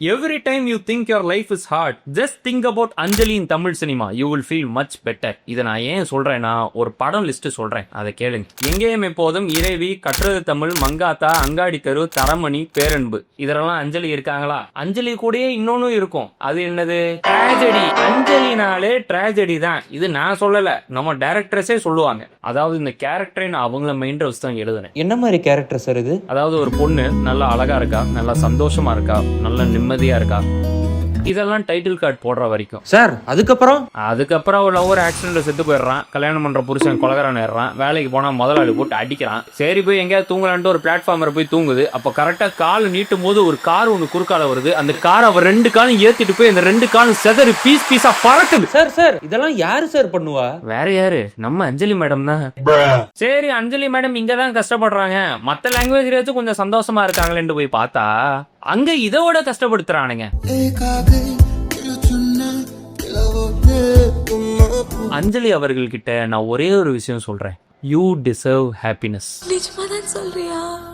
Every time you think your life is hard, just think about Anjali in Tamil cinema. You will feel much better. இதை நான் ஏன் சொல்றேன்னா, ஒரு படம் list சொல்றேன், அதை கேளுங்க. எங்கேயும் எப்போதும், இறைவி, கற்றது தமிழ், மங்காத்தா, அங்காடி தெரு, தரமணி, பேரன்பு, இதெல்லாம் அஞ்சலி இருக்காங்களா? அஞ்சலி கூடயே இன்னொன்னு இருக்கும். அது என்னது? டிராஜடி. அஞ்சலினாலே டிராஜடி தான். இது நான் சொல்லல, நம்ம டைரக்டர்ஸே சொல்லுவாங்க. அதாவது இந்த கேரக்டரை நான் அவங்கள மைண்ட் வச்சு தான் எழுதுனேன். என்ன மாதிரி கேரக்டர் சார் இது? அதாவது ஒரு பொண்ணு நல்லா அழகா இருக்கா, நல்லா சந்தோஷமா இருக்கா, நல்ல நிம்மதியா இருக்கா, இதெல்லாம் டைட்டில் கார்டு போடுற வரைக்கும். சார் அதுக்கப்புறம் ஒரு ஆக்சிடென்ட்ல செத்து போயிடுறான். கல்யாணம் பண்ற புருஷன் கொலகாரன் ஏறான். வேலைக்கு போனா முதலாளி போட்டு அடிக்கிறான். சரி போய் எங்கேயாவது தூங்கலான்ட்டு ஒரு பிளாட்ஃபார்மரை போய் தூங்குது. அப்ப கரெக்டா கால் நீட்டும் போது ஒரு கார் ஒண்ணு குறுக்கால வருது. அந்த கார் அவர் 2 காலும் ஏத்திட்டு போய் அந்த 2 காலும் செதறி பீஸா பறக்குது. சார் இதெல்லாம் யாரு சார் பண்ணுவா? வேற யாரு? நம்ம அஞ்சலி மேடம் தான். சரி, அஞ்சலி மேடம் இங்கதான் கஷ்டப்படுறாங்க, மத்த லாங்குவேஜ் வச்சு கொஞ்சம் சந்தோஷமா இருக்காங்களேன்னு போய் பார்த்தா அங்க இதோட கஷ்டப்படுத்துறானுங்க. அஞ்சலி அவர்கள் கிட்ட நான் ஒரே ஒரு விஷயம் சொல்றேன், யூ டிசர்வ் ஹாப்பினஸ்.